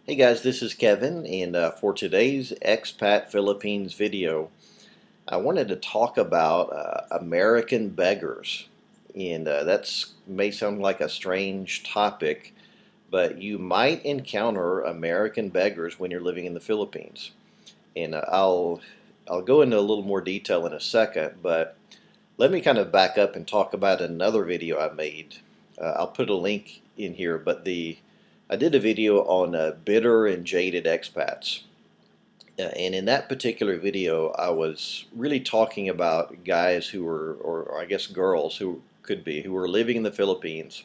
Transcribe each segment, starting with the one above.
Hey guys, this is Kevin, and for today's Expat Philippines video, I wanted to talk about American beggars. And that's may sound like a strange topic, but you might encounter American beggars when you're living in the Philippines. And I'll go into a little more detail in a second, but let me kind of back up and talk about another video I made. I'll put a link in here, but I did a video on bitter and jaded expats. And in that particular video, I was really talking about guys who were, or I guess girls who could be, who were living in the Philippines,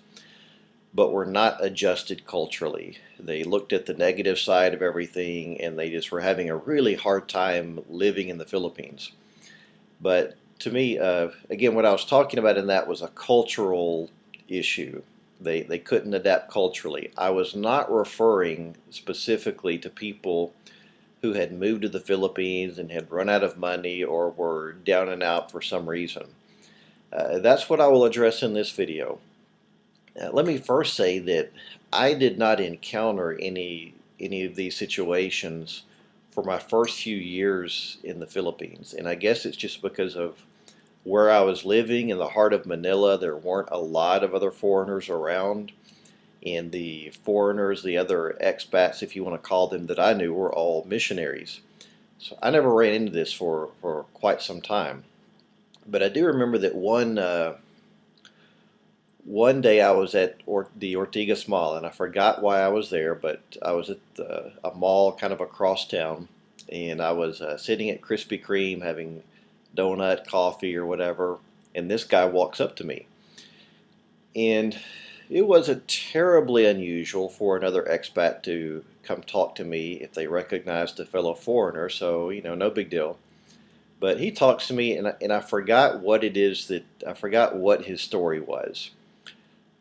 but were not adjusted culturally. They looked at the negative side of everything, and they just were having a really hard time living in the Philippines. But to me, again, what I was talking about in that was a cultural issue. They couldn't adapt culturally. I was not referring specifically to people who had moved to the Philippines and had run out of money or were down and out for some reason. That's what I will address in this video. Let me first say that I did not encounter any of these situations for my first few years in the Philippines, and I guess it's just because of where I was living in the heart of Manila. There weren't a lot of other foreigners around, and the foreigners, the other expats, if you want to call them, that I knew were all missionaries. So I never ran into this for quite some time. But I do remember that one day I was at the Ortigas Mall, and I forgot why I was there, but I was at a mall kind of across town, and I was sitting at Krispy Kreme having donut, coffee, or whatever, and this guy walks up to me. And it wasn't terribly unusual for another expat to come talk to me if they recognized a fellow foreigner, so, no big deal. But he talks to me, and I forgot what it is that I forgot what his story was.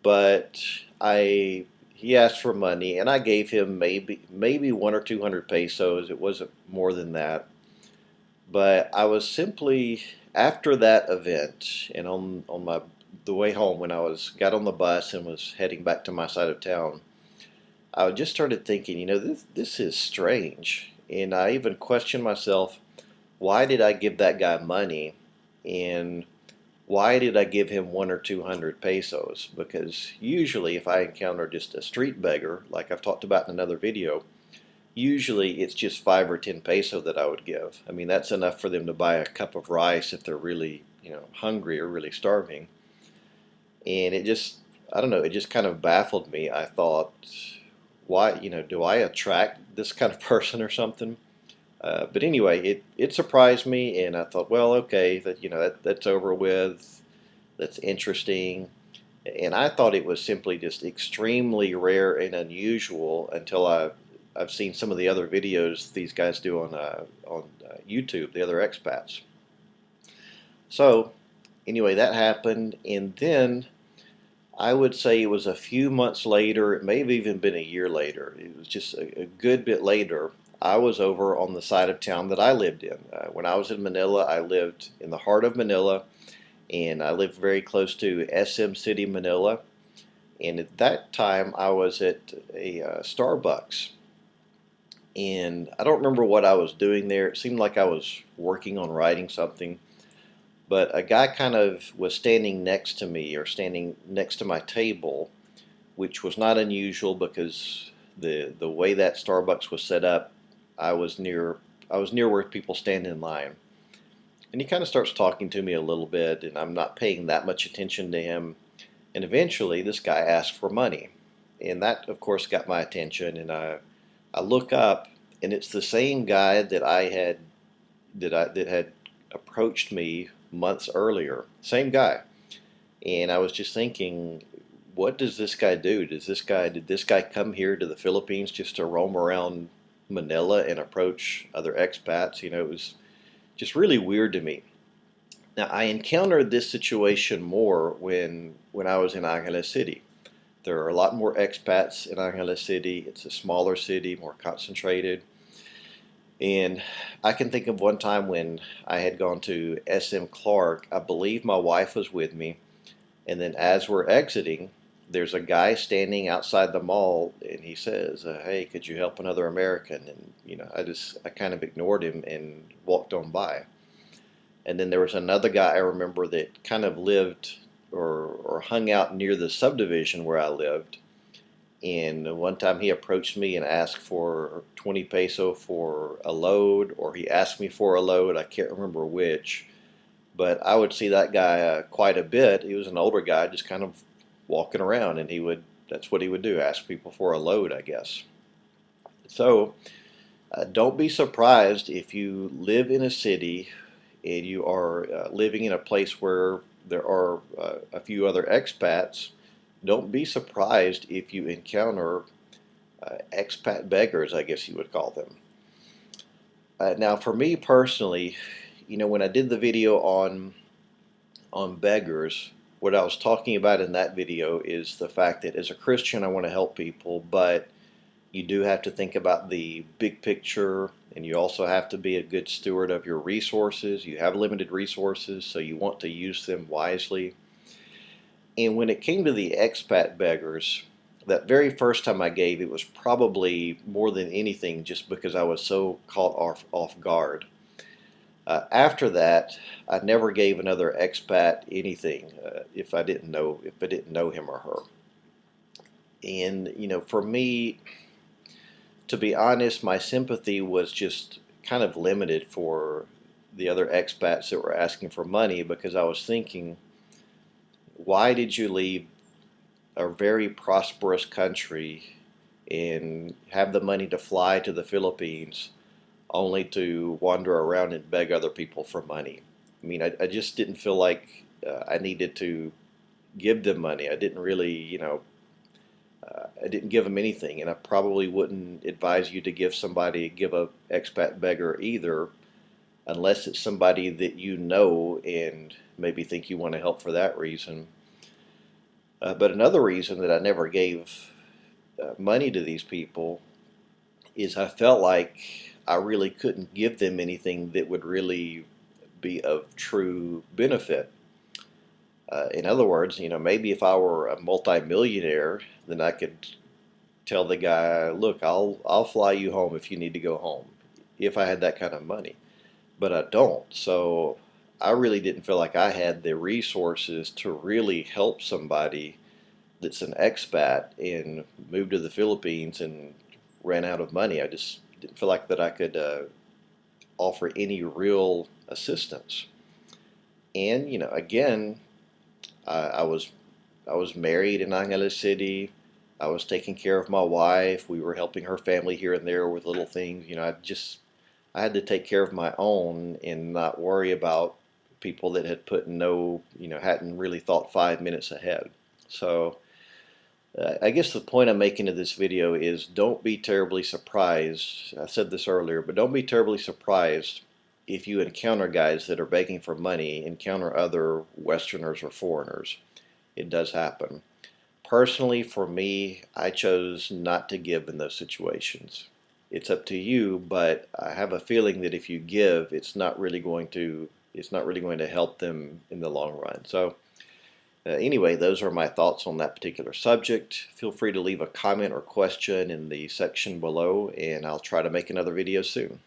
But he asked for money, and I gave him maybe 1 or 200 pesos. It wasn't more than that. But I was simply after that event, and on the way home when got on the bus and was heading back to my side of town, I just started thinking, this is strange, and I even questioned myself, why did I give that guy money, and why did I give him 1 or 200 pesos? Because usually, if I encounter just a street beggar, like I've talked about in another video, usually it's just 5 or 10 peso that I would give. I mean, that's enough for them to buy a cup of rice if they're really, hungry or really starving. And I don't know, it just kind of baffled me. I thought, why, do I attract this kind of person or something? But anyway, it surprised me, and I thought, well, okay, that's over with. That's interesting. And I thought it was simply just extremely rare and unusual until I've seen some of the other videos these guys do on YouTube, the other expats. So anyway, that happened, and then I would say it was a few months later. It may have even been a year later. It was just a good bit later. I was over on the side of town that I lived in. When I was in Manila, I lived in the heart of Manila, and I lived very close to SM City, Manila. And at that time, I was at a Starbucks. And I don't remember what I was doing there. It seemed like I was working on writing something. But a guy kind of was standing next to me, or standing next to my table, which was not unusual because the way that Starbucks was set up, I was near where people stand in line. And he kind of starts talking to me a little bit, and I'm not paying that much attention to him. And eventually, this guy asked for money. And that, of course, got my attention. And I look up, and it's the same guy that had approached me months earlier. Same guy. And I was just thinking, what does this guy do? Did this guy come here to the Philippines just to roam around Manila and approach other expats? It was just really weird to me. Now, I encountered this situation more when I was in Angeles City. There are a lot more expats in Angeles City. It's a smaller city, more concentrated. And I can think of one time when I had gone to SM Clark. I believe my wife was with me. And then as we're exiting, there's a guy standing outside the mall, and he says, "Hey, could you help another American?" And I kind of ignored him and walked on by. And then there was another guy I remember that kind of lived or hung out near the subdivision where I lived. And one time he approached me and asked for 20 peso for a load, or he asked me for a load. I can't remember which, but I would see that guy quite a bit. He was an older guy, just kind of walking around, and that's what he would do, ask people for a load, I guess. So don't be surprised if you live in a city and you are living in a place where there are a few other expats. Don't be surprised if you encounter expat beggars, I guess you would call them. Now, for me personally, when I did the video on beggars, what I was talking about in that video is the fact that as a Christian, I want to help people, but you do have to think about the big picture, and you also have to be a good steward of your resources. You have limited resources, so you want to use them wisely. And when it came to the expat beggars, that very first time I gave, it was probably more than anything just because I was so caught off guard. After that, I never gave another expat anything if I didn't know him or her. And for me, to be honest, my sympathy was just kind of limited for the other expats that were asking for money, because I was thinking, why did you leave a very prosperous country and have the money to fly to the Philippines only to wander around and beg other people for money? I mean, I just didn't feel like I needed to give them money. I didn't really, I didn't give them anything, and I probably wouldn't advise you to give a expat beggar either, unless it's somebody that you know and maybe think you want to help for that reason. But another reason that I never gave money to these people is I felt like I really couldn't give them anything that would really be of true benefit. In other words, maybe if I were a multimillionaire, then I could tell the guy, "Look, I'll fly you home if you need to go home," if I had that kind of money. But I don't. So I really didn't feel like I had the resources to really help somebody that's an expat and moved to the Philippines and ran out of money. I just didn't feel like that I could offer any real assistance. And again, I was married in Angeles City. I was taking care of my wife. We were helping her family here and there with little things. I had to take care of my own and not worry about people that had put no, hadn't really thought 5 minutes ahead. So I guess the point I'm making of this video is, don't be terribly surprised. I said this earlier, but don't be terribly surprised if you encounter guys that are begging for money, encounter other Westerners or foreigners. It does happen. Personally, for me, I chose not to give in those situations. It's up to you, but I have a feeling that if you give, it's not really going to help them in the long run. So anyway, those are my thoughts on that particular subject. Feel free to leave a comment or question in the section below, and I'll try to make another video soon.